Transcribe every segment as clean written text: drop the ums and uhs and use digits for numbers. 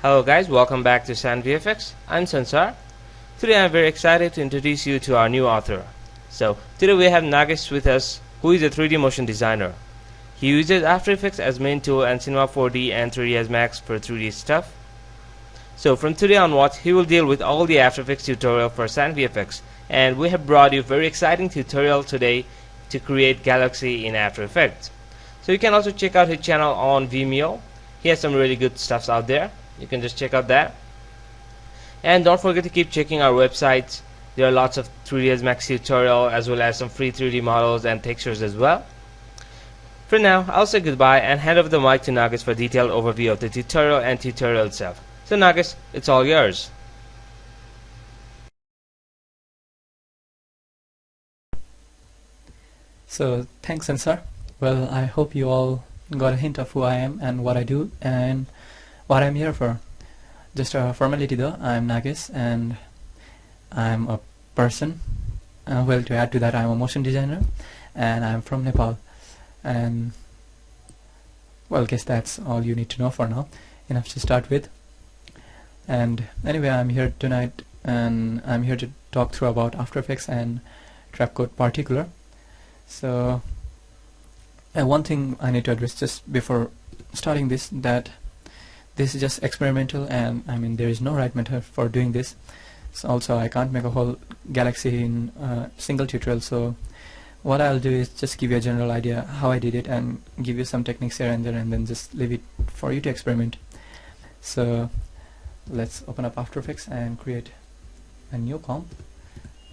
Hello guys, welcome back to sanvfx. I'm Sansar. Today I'm very excited to introduce you to our new author. So today we have Nagesh with us, who is a 3D motion designer. He uses After Effects as main tool and Cinema 4D and 3ds Max for 3D stuff. So from today onwards, he will deal with all the After Effects tutorial for sanvfx, and we have brought you a very exciting tutorial today to create Galaxy in After Effects. So you can also check out his channel on Vimeo. He has some really good stuffs out there. You can just check out that. And don't forget to keep checking our websites. There are lots of 3ds Max tutorial as well as some free 3D models and textures as well. For now, I'll say goodbye and hand over the mic to Nagesh for a detailed overview of the tutorial and tutorial itself. So Nagesh, it's all yours. So thanks, Ansar. Well, I hope you all got a hint of who I am and what I do and what I'm here for. Just a formality though, I'm Nagesh and I'm a person. Well, to add to that, I'm a motion designer and I'm from Nepal. And well, guess that's all you need to know for now. Enough to start with. And anyway, I'm here tonight and I'm here to talk through about After Effects and Trapcode particular. So one thing I need to address just before starting this, that this is just experimental, and I mean there is no right method for doing this. So also I can't make a whole galaxy in a single tutorial, so what I'll do is just give you a general idea how I did it and give you some techniques here and there, and then just leave it for you to experiment. So let's open up After Effects and create a new comp,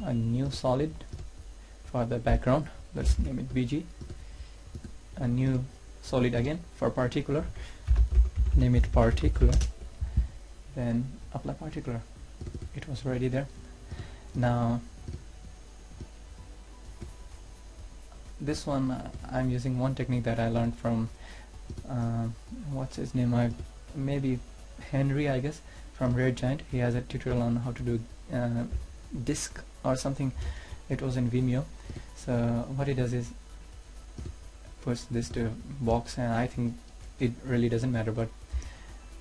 a new solid for the background. Let's name it BG. A new solid again for particular, name it particular, then apply particular. It was already there. Now this one I'm using one technique that I learned from what's his name, maybe Henry, I guess, from Red Giant. He has a tutorial on how to do disk or something. It was in Vimeo. So what he does is puts this to a box, and I think it really doesn't matter, but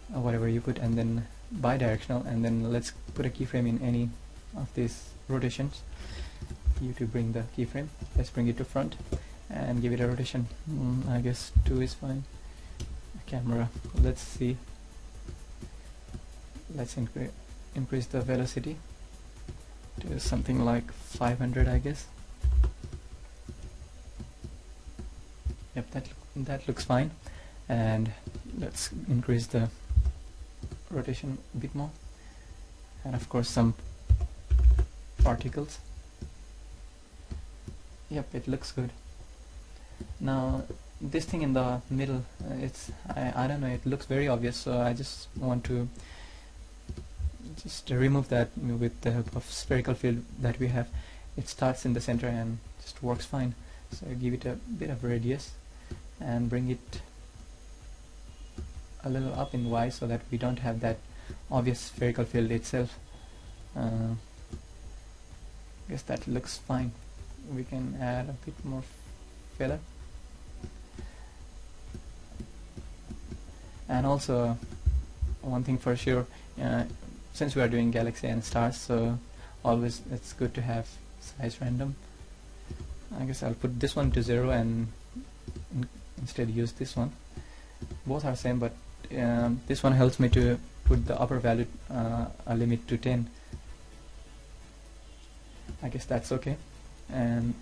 whatever you put, and then bidirectional, and then let's put a keyframe in any of these rotations. You to bring the keyframe, let's bring it to front and give it a rotation. I guess 2 is fine. Camera, let's see, let's increase the velocity to something like 500, I guess. Yep, that looks fine. And let's increase the rotation a bit more, and of course some particles. Yep, it looks good. Now this thing in the middle, I don't know, it looks very obvious, so I just want to just remove that with the help of spherical field that we have. It starts in the center and just works fine. So give it a bit of radius and bring it a little up in Y so that we don't have that obvious spherical field itself. Guess that looks fine. We can add a bit more feather. And also one thing for sure, since we are doing galaxy and stars, so always it's good to have size random. I guess I'll put this one to 0 and instead use this one. Both are same, but this one helps me to put the upper value a limit to 10. I guess that's okay. And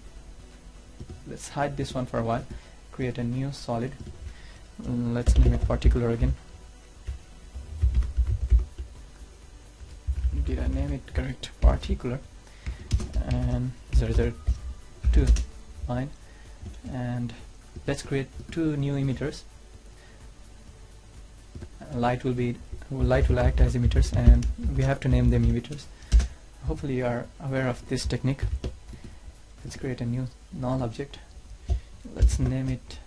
let's hide this one for a while. Create a new solid. Let's name it particular again. Did I name it correct? Particular. And 002, fine. And let's create 2 new emitters. Light will act as emitters, and we have to name them emitters. Hopefully you are aware of this technique. Let's create a new null object. Let's name it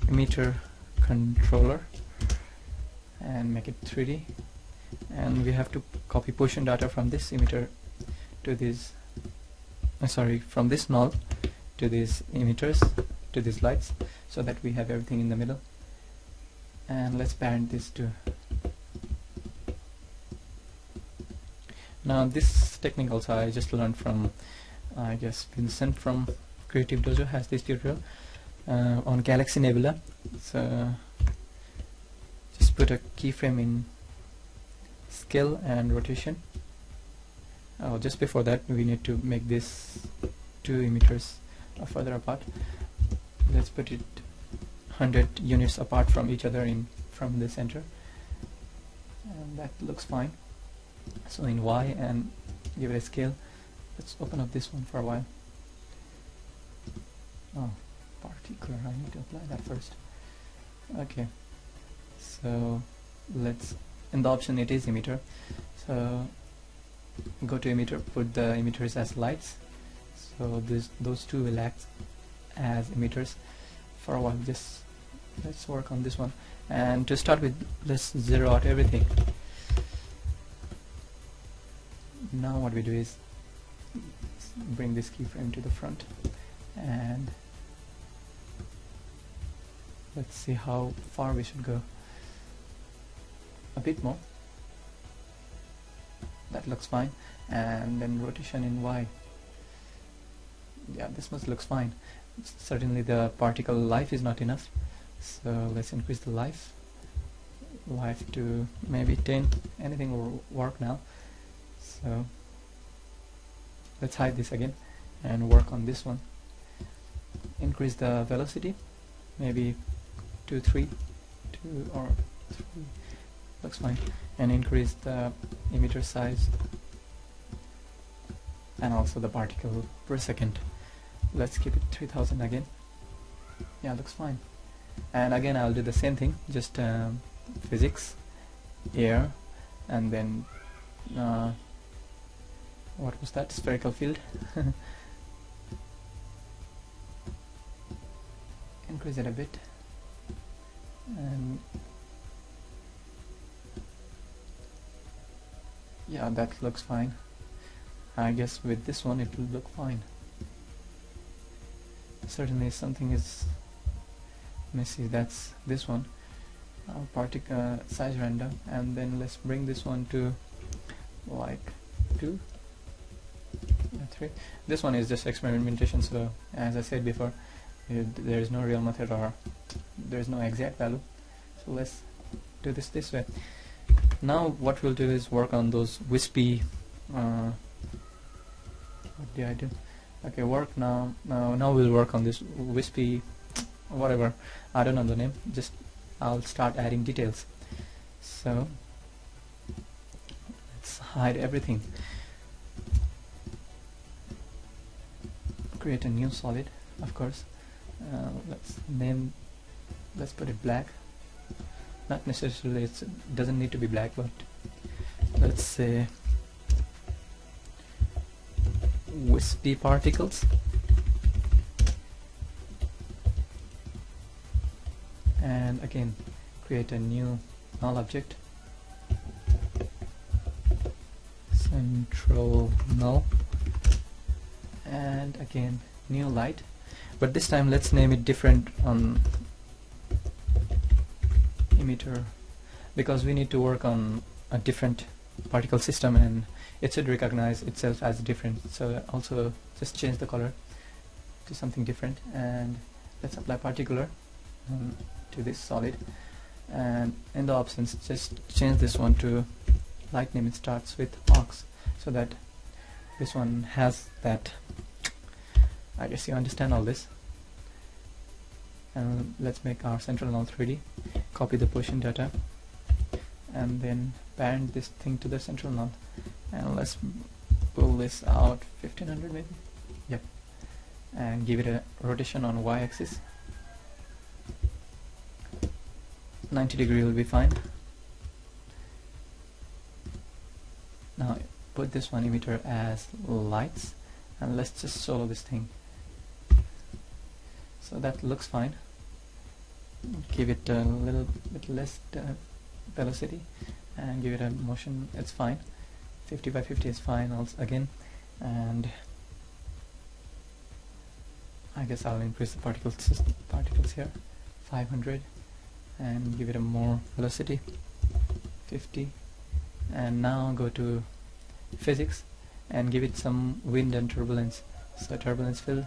emitter controller and make it 3D. And we have to copy position data from this emitter to this from this null to these emitters, to these lights, so that we have everything in the middle. and let's parent this too. Now this technique also I just learned from, I guess, Vincent from Creative Dojo has this tutorial on Galaxy Nebula. So just put a keyframe in scale and rotation. Oh, just before that we need to make this two emitters further apart. Let's put it 100 units apart from each other from the center, and that looks fine. So in Y and give it a scale. Let's open up this one for a while. Oh, particular, I need to apply that first. Okay, so let's, in the option it is emitter, so go to emitter, put the emitters as lights, so those two will act as emitters for a while. Just let's work on this one, and to start with, let's zero out everything. Now what we do is bring this keyframe to the front, and let's see how far we should go. A bit more. That looks fine. And then rotation in Y. Yeah, this much looks fine. Certainly the particle life is not enough, so let's increase the life to maybe 10. Anything will work now. So let's hide this again and work on this one. Increase the velocity, maybe 2 or 3, looks fine, and increase the emitter size and also the particle per second. Let's keep it 3000 again. Yeah, looks fine. And again I'll do the same thing, just physics, air, and then what was that? Spherical field. Increase it a bit, and yeah, that looks fine. I guess with this one it will look fine. Certainly something is messy. That's this one. Particle size random, and then let's bring this one to like 2, 3. This one is just experimentation, so as I said before, there is no real method or there is no exact value. So let's do this way. Now what we'll do is work on those wispy. What did I do? Okay, work now. Now we'll work on this wispy, whatever. I don't know the name. Just I'll start adding details. So let's hide everything. Create a new solid, of course. Let's put it black. Not necessarily, it doesn't need to be black, but let's say wispy particles. And again, create a new null object, central null, and again new light, but this time let's name it different on emitter, because we need to work on a different particle system and it should recognize itself as different. So also just change the color to something different, and let's apply particular to this solid, and in the options just change this one to light name. It starts with ox, so that this one has that. I guess you understand all this. And let's make our central null 3D. Copy the position data and then parent this thing to the central null, and let's pull this out 1500 maybe. Yep. And give it a rotation on y-axis. 90° will be fine. Now put this one emitter as lights, and let's just solo this thing. So that looks fine. Give it a little bit less velocity and give it a motion. It's fine. 50 by 50 is fine also again, and I guess I'll increase the particles here 500, and give it a more velocity, 50, and now go to physics and give it some wind and turbulence. So turbulence field,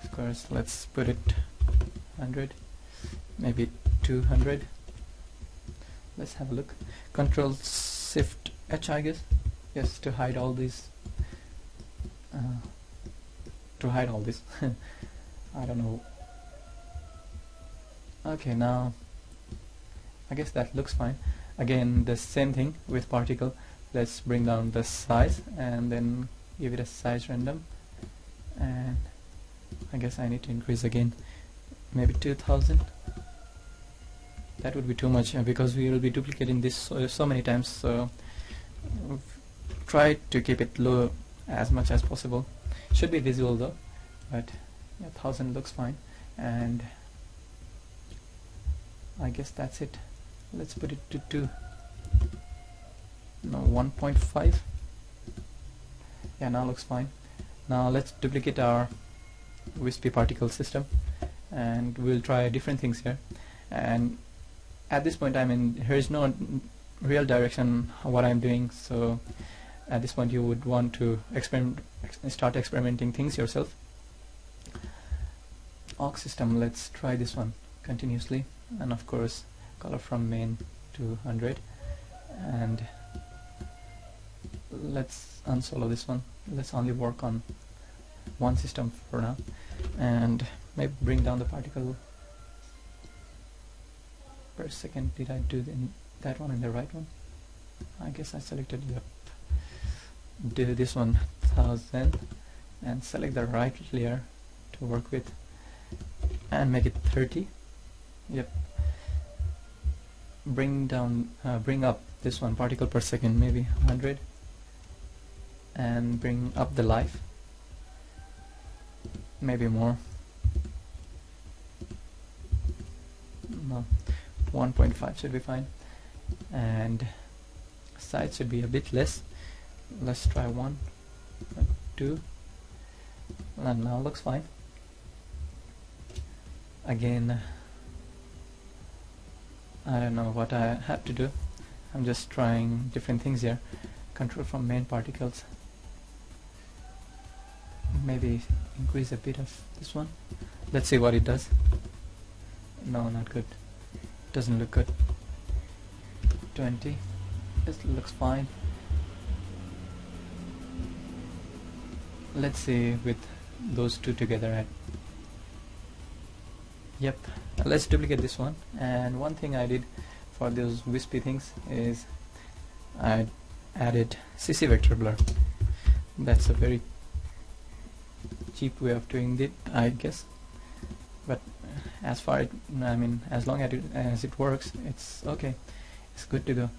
of course, let's put it 100, maybe 200. Let's have a look. Control Shift H, I guess. Yes, to hide all these. I don't know. Okay, now I guess that looks fine. Again, the same thing with particle. Let's bring down the size and then give it a size random, and I guess I need to increase again, maybe 2000. That would be too much because we will be duplicating this so many times, so try to keep it low as much as possible. Should be visible though, but yeah, 1000 looks fine, and I guess that's it. Let's put it to 2. No, 1.5. Yeah, now looks fine. Now let's duplicate our wispy particle system, and we'll try different things here. And at this point, I mean, here is no real direction what I'm doing, so at this point you would want to start experimenting things yourself. Aux system, let's try this one continuously, and of course color from main to 100, and let's unsolo this one. Let's only work on one system for now, and maybe bring down the particle per second. Did I do that one in the right one? I guess I selected, yep. Do this one 1000 and select the right layer to work with and make it 30. Yep. Bring up this one, particle per second, maybe 100, and bring up the life, maybe more. No, 1.5 should be fine, and size should be a bit less. Let's try 1, 2, and now looks fine. Again, I don't know what I have to do. I'm just trying different things here. Control from main particles. Maybe increase a bit of this one. Let's see what it does. No, not good. Doesn't look good. 20. This looks fine. Let's see with those two together. Yep. Let's duplicate this one. And one thing I did for those wispy things is I added CC vector blur. That's a very cheap way of doing it, I guess. But as long as it works, it's okay. It's good to go.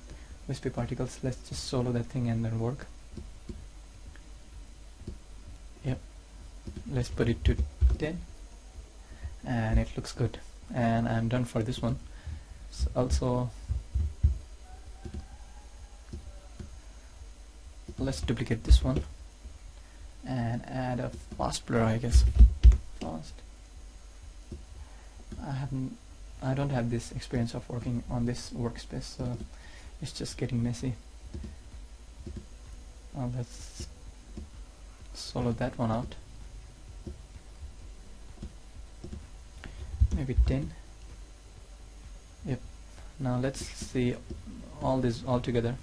Wispy particles. Let's just solo that thing and then work. Yep. Let's put it to 10. And it looks good, and I'm done for this one. So also let's duplicate this one and add a fast blur, I guess. Fast. I don't have this experience of working on this workspace, so it's just getting messy. Let's solo that one out. Maybe 10. Yep. Now let's see all this all together.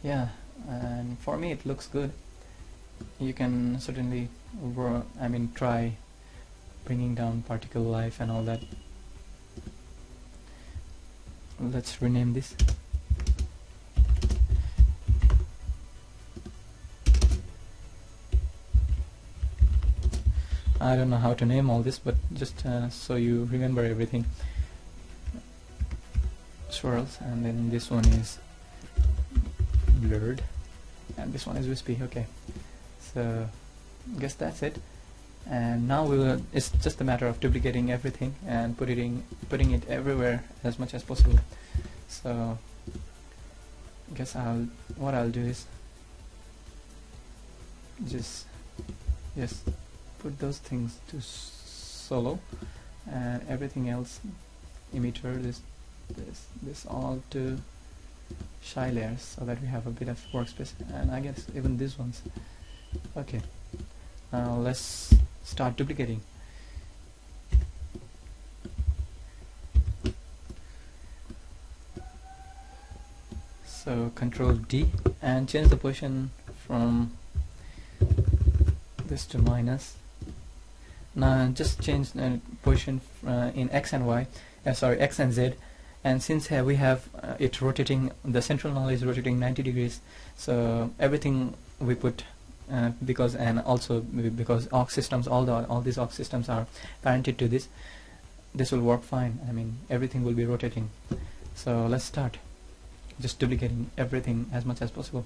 Yeah, and for me it looks good. You can certainly try bringing down particle life and all that. Let's rename this. I don't know how to name all this, but just so you remember everything. Swirls, and then this one is blurred, and this one is wispy. Okay, so I guess that's it. And now it's just a matter of duplicating everything and putting it everywhere as much as possible. So I guess what I'll do is just put those things to solo and everything else, emitter, this all to shy layers, so that we have a bit of workspace, and I guess even these ones. Okay, now let's start duplicating. So Control D and change the position from this to minus. Now just change the position in X and Y, sorry, X and Z, and since we have it rotating, the central null is rotating 90 degrees, so everything we put because, and also because aux systems, all these aux systems are parented to this will work fine. I mean, everything will be rotating. So let's start just duplicating everything as much as possible.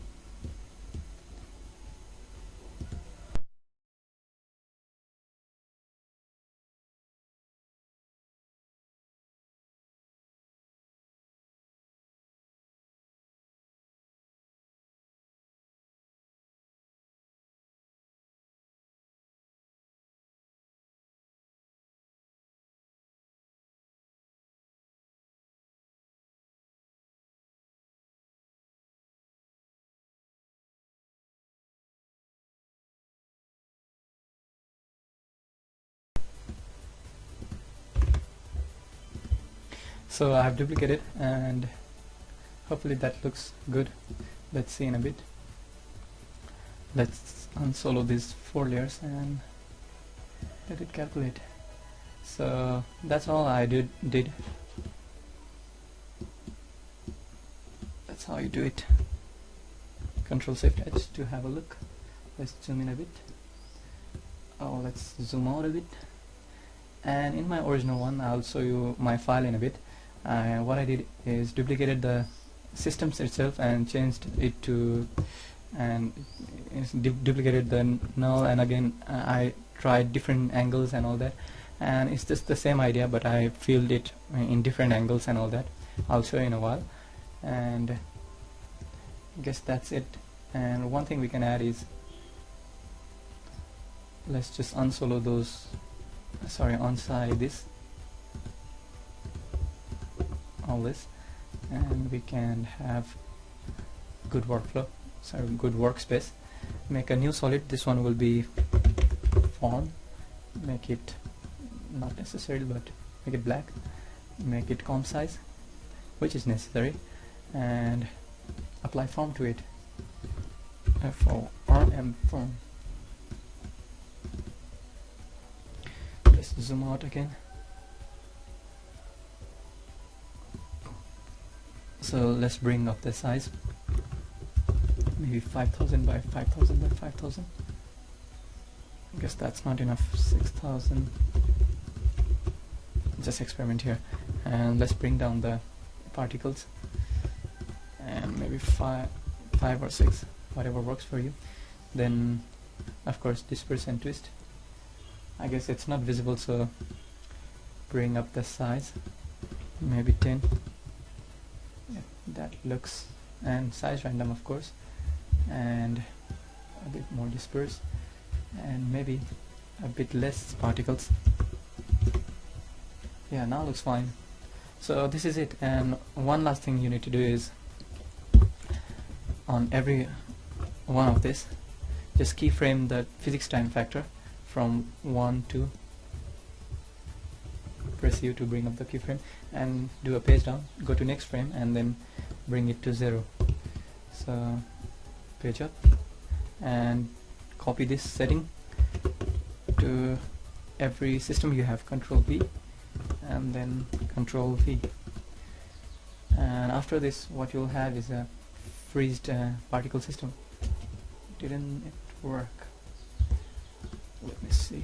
So I have duplicated, and hopefully that looks good. Let's see in a bit. Let's unsolo these 4 layers and let it calculate. So that's all I did. That's how you do it. Control Shift H to have a look. Let's zoom in a bit. Oh, let's zoom out a bit. And in my original one, I'll show you my file in a bit. What I did is duplicated the systems itself and changed it to, and duplicated the null, and again I tried different angles and all that, and it's just the same idea, but I filled it in different angles and all that. I'll show you in a while, and I guess that's it. And one thing we can add is, let's just unsolo those, sorry, unside this, all this, and we can have good workflow, sorry, good workspace. Make a new solid. This one will be form. Make it not necessary, but make it black. Make it comp size, which is necessary, and apply form to it. FORM form. Let's zoom out again. So let's bring up the size, maybe 5000 by 5000 by 5000. I guess that's not enough. 6000. Just experiment here, and let's bring down the particles, and maybe 5 or 6, whatever works for you. Then of course disperse and twist. I guess it's not visible, so bring up the size, maybe 10. Yeah, that looks, and size random of course, and a bit more disperse, and maybe a bit less particles. Yeah, now looks fine. So this is it. And one last thing you need to do is, on every one of this, just keyframe the physics time factor from 1 to, press U to bring up the keyframe, and do a page down, go to next frame, and then bring it to 0. So page up, and copy this setting to every system you have. Control V, and then Control V. And after this, what you'll have is a freezed particle system. Didn't it work? Let me see.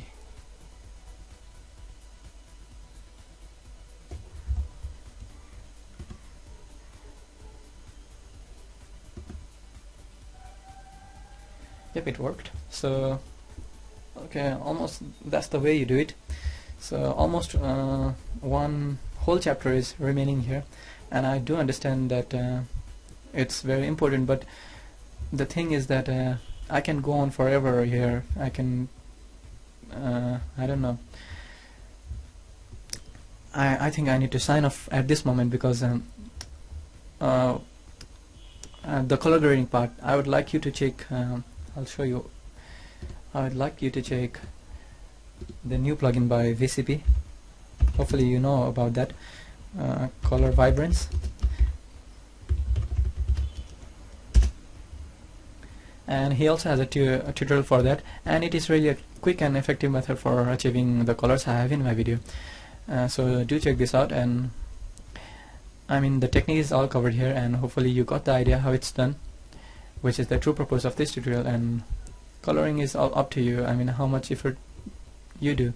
Yep, it worked. So okay, almost that's the way you do it. So almost one whole chapter is remaining here, and I do understand that it's very important, but the thing is that I can go on forever here. I can I don't know, I think I need to sign off at this moment because the color grading part, I would like you to check. I'll show you. I would like you to check the new plugin by VCP. Hopefully you know about that. Color vibrance. And he also has a tutorial for that, and it is really a quick and effective method for achieving the colors I have in my video. So do check this out, and I mean the technique is all covered here, and hopefully you got the idea how it's done, which is the true purpose of this tutorial. And coloring is all up to you. I mean how much effort you do,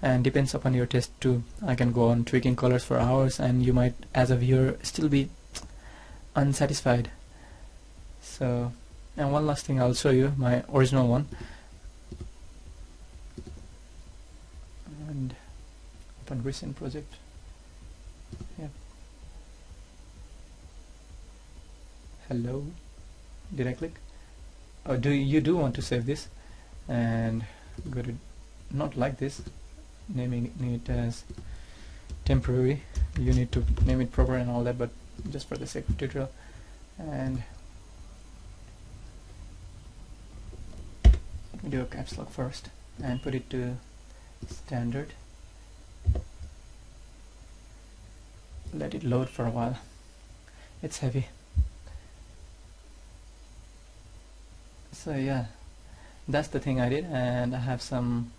and depends upon your taste too. I can go on tweaking colors for hours, and you might as a viewer still be unsatisfied. So, and one last thing, I'll show you my original one. And open recent project. Yeah. Hello. Did I click? Oh, you do want to save this, and go to not like this, naming it as temporary. You need to name it proper and all that, but just for the sake of tutorial. And let me do a caps lock first and put it to standard. Let it load for a while. It's heavy. So yeah, that's the thing I did, and I have some,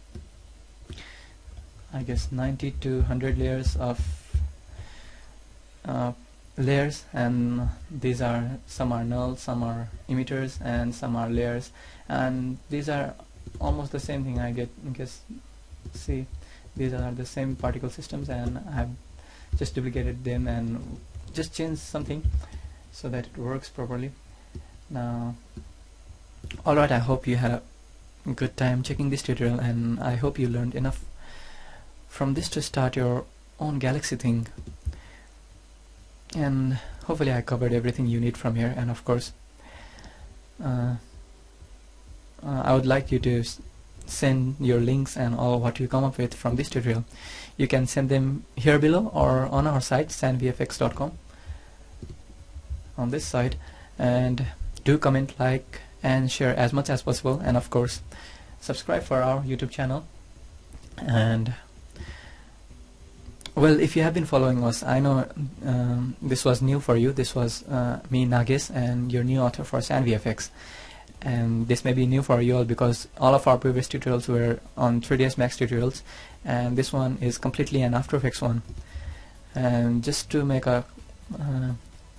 I guess 90 to 100 layers of layers, and these are, some are null, some are emitters, and some are layers, and these are almost the same thing. I guess see, these are the same particle systems, and I have just duplicated them and just changed something so that it works properly. Now, alright, I hope you had a good time checking this tutorial, and I hope you learned enough from this to start your own galaxy thing. And hopefully I covered everything you need from here. And of course I would like you to send your links and all what you come up with from this tutorial. You can send them here below or on our site sanvfx.com, on this site, and do comment, like and share as much as possible, and of course subscribe for our YouTube channel. And well, if you have been following us, I know this was new for you. This was me, Nagesh, and your new author for sanvfx. And this may be new for you all because all of our previous tutorials were on 3ds Max tutorials, and this one is completely an After Effects one. And just to make a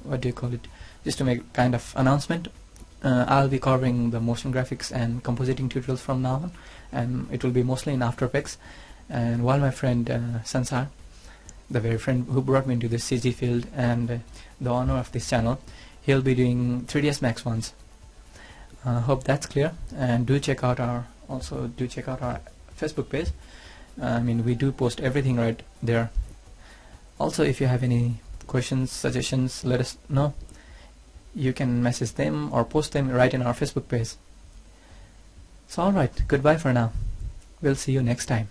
what do you call it? Just to make kind of announcement, I'll be covering the motion graphics and compositing tutorials from now on, and it will be mostly in After Effects. And while my friend Sansar, the very friend who brought me into this CG field and the owner of this channel, he'll be doing 3ds Max ones. Hope that's clear. And do check out our Facebook page. I mean, we do post everything right there. Also, if you have any questions, suggestions, let us know. You can message them or post them right in our Facebook page. So alright, goodbye for now. We'll see you next time.